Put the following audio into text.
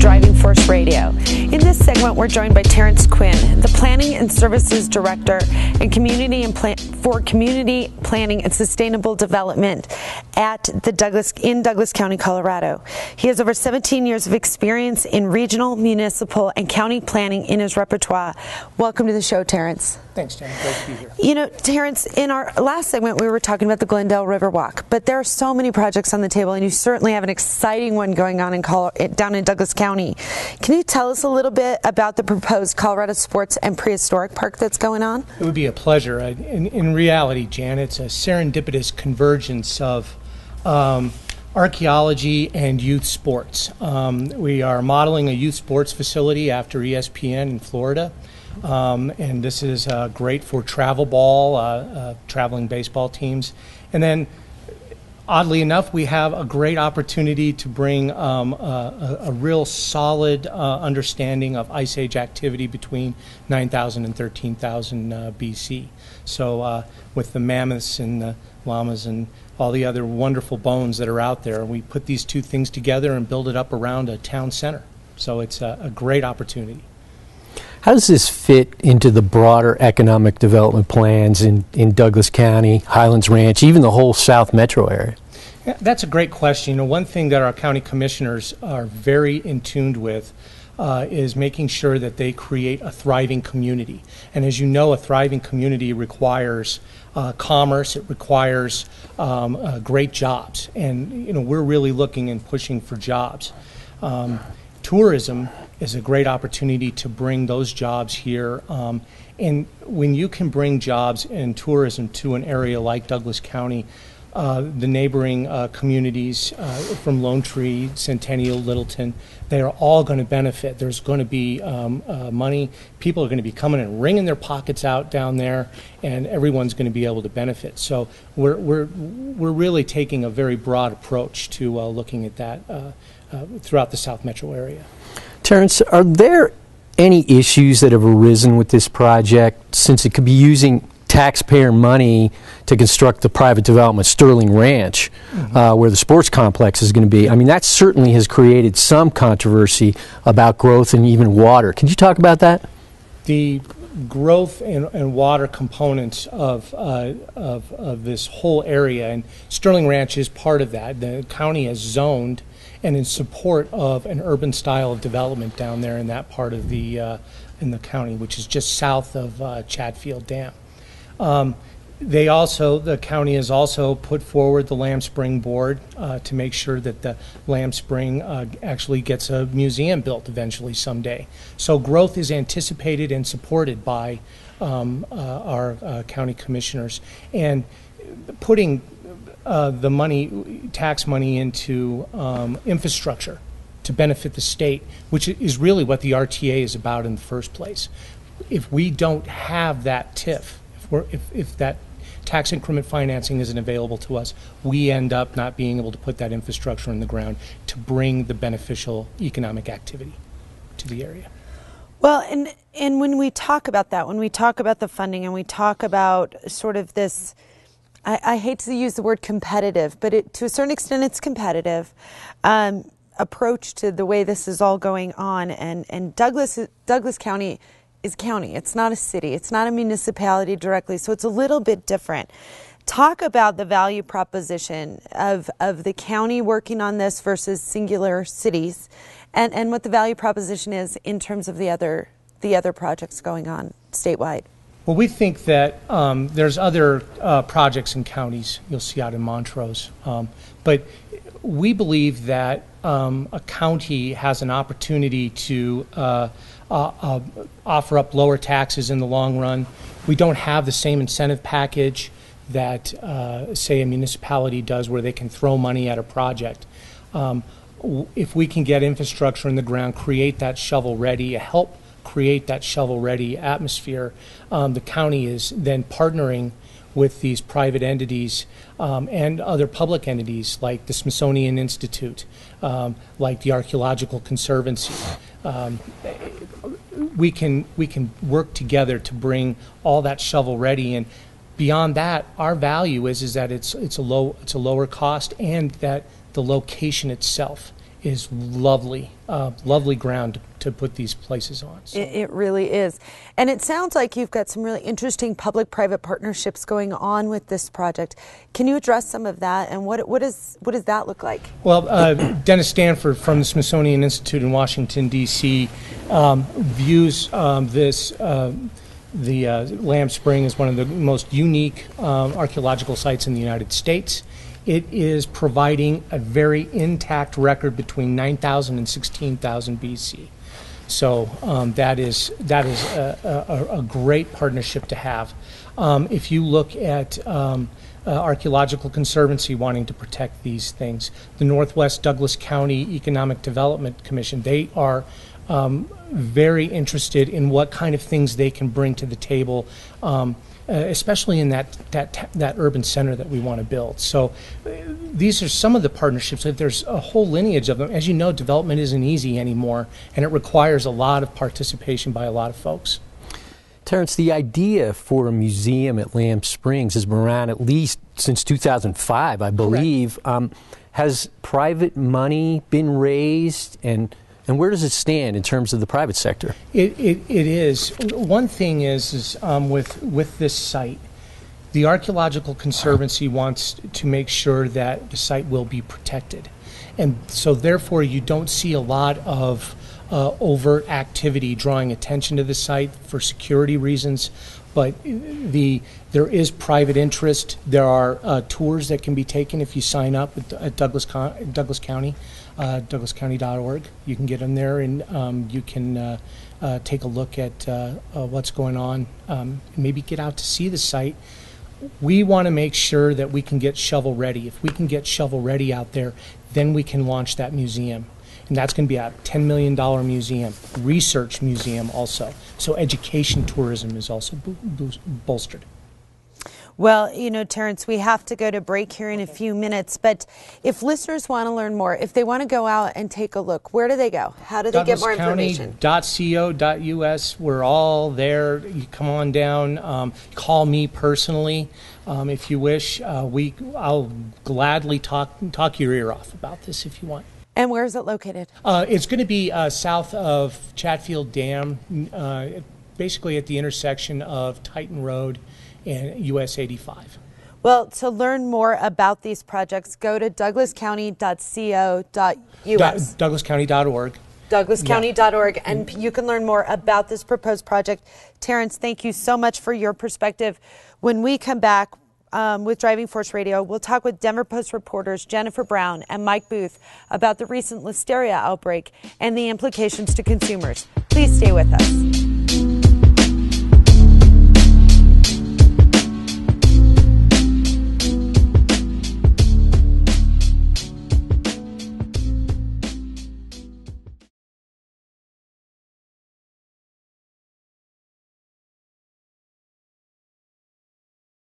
Driving Force Radio. In this segment, we're joined by Terrence Quinn, the Planning and Services Director and for Community Planning and Sustainable Development at in Douglas County, Colorado. He has over 17 years of experience in regional, municipal, and county planning in his repertoire. Welcome to the show, Terrence. Thanks, Jen. Great to be here. You know, Terrence, in our last segment, we were talking about the Glendale Riverwalk, but there are so many projects on the table, and you certainly have an exciting one going on down in Douglas County. Can you tell us a little bit about the proposed Colorado Sports and Prehistoric Park that's going on? It would be a pleasure. In reality, Jan, it's a serendipitous convergence of archaeology and youth sports. We are modeling a youth sports facility after ESPN in Florida. And this is great for travel ball, traveling baseball teams. And then, oddly enough, we have a great opportunity to bring a real solid understanding of Ice Age activity between 9,000 and 13,000 BC. So with the mammoths and the llamas and all the other wonderful bones that are out there, we put these two things together and build it up around a town center. So it's a great opportunity. How does this fit into the broader economic development plans in Douglas County, Highlands Ranch, even the whole South Metro area? Yeah, that's a great question. You know, one thing that our county commissioners are very in tune with is making sure that they create a thriving community. And as you know, a thriving community requires commerce. It requires great jobs. And, you know, we're really looking and pushing for jobs. Tourism is a great opportunity to bring those jobs here. And when you can bring jobs and tourism to an area like Douglas County, the neighboring communities from Lone Tree, Centennial, Littleton, they are all going to benefit. There's going to be money. People are going to be coming and wringing their pockets out down there, and everyone's going to be able to benefit. So we're really taking a very broad approach to looking at that throughout the South Metro area. Terrence, are there any issues that have arisen with this project, since it could be using taxpayer money to construct the private development Sterling Ranch, where the sports complex is going to be? I mean, that certainly has created some controversy about growth and even water. Can you talk about that? The growth and water components of this whole area, and Sterling Ranch is part of that. The county has zoned and in support of an urban style of development down there in that part of the in the county, which is just south of Chatfield Dam. The county has also put forward the Lamb Spring Board to make sure that the Lamb Spring actually gets a museum built eventually someday. So growth is anticipated and supported by our county commissioners, and putting the money, tax money, into infrastructure to benefit the state, which is really what the RTA is about in the first place. If we don't have that TIF, if that tax increment financing isn't available to us, we end up not being able to put that infrastructure in the ground to bring the beneficial economic activity to the area. Well, and when we talk about that, when we talk about the funding and we talk about sort of this, I hate to use the word competitive, but to a certain extent it's competitive, approach to the way this is all going on. And Douglas County is county. It's not a city. It's not a municipality directly. So it's a little bit different. Talk about the value proposition of the county working on this versus singular cities, and what the value proposition is in terms of the other projects going on statewide. Well, we think that there's other projects in counties you'll see out in Montrose, but we believe that a county has an opportunity to offer up lower taxes in the long run. We don't have the same incentive package that, say, a municipality does, where they can throw money at a project. If we can get infrastructure in the ground, create that shovel-ready, help create that shovel-ready atmosphere, the county is then partnering with these private entities and other public entities like the Smithsonian Institute, like the Archaeological Conservancy. We can work together to bring all that shovel-ready, and beyond that, our value is that it's a lower cost, and that the location itself is lovely, lovely ground to put these places on. So. It really is. And it sounds like you've got some really interesting public-private partnerships going on with this project. Can you address some of that, and what does that look like? Well, Dennis Stanford from the Smithsonian Institute in Washington, D.C. Views the Lamb Spring as one of the most unique archaeological sites in the United States. It is providing a very intact record between 9,000 and 16,000 BC. So that is a great partnership to have. If you look at Archaeological Conservancy wanting to protect these things, the Northwest Douglas County Economic Development Commission, they are very interested in what kind of things they can bring to the table, especially in that urban center that we want to build. So these are some of the partnerships. There's a whole lineage of them. As you know, development isn't easy anymore, and it requires a lot of participation by a lot of folks. Terrence, the idea for a museum at Lamb Springs has been around at least since 2005, I believe. Has private money been raised, and where does it stand in terms of the private sector? It is. One thing is with this site, the Archaeological Conservancy wants to make sure that the site will be protected. And so therefore you don't see a lot of overt activity drawing attention to the site for security reasons. But there is private interest. There are tours that can be taken if you sign up at Douglas County. DouglasCounty.org. You can get them there, and you can take a look at what's going on. Maybe get out to see the site. We want to make sure that we can get shovel ready. If we can get shovel ready out there, then we can launch that museum. And that's going to be a $10 million museum, research museum also. So education tourism is also bolstered. Well, you know, Terrence, we have to go to break here in a few minutes, but if listeners want to learn more, if they want to go out and take a look, where do they go? How do they get more information? DouglasCounty.co.us. We're all there. You come on down. Call me personally if you wish. I'll gladly talk your ear off about this if you want. And where is it located? It's going to be south of Chatfield Dam, basically at the intersection of Titan Road and US 85. Well, to learn more about these projects, go to douglascounty.co.us. DouglasCounty.org. DouglasCounty.org, and you can learn more about this proposed project. Terrence, thank you so much for your perspective. When we come back with Driving Force Radio, we'll talk with Denver Post reporters Jennifer Brown and Mike Booth about the recent listeria outbreak and the implications to consumers. Please stay with us.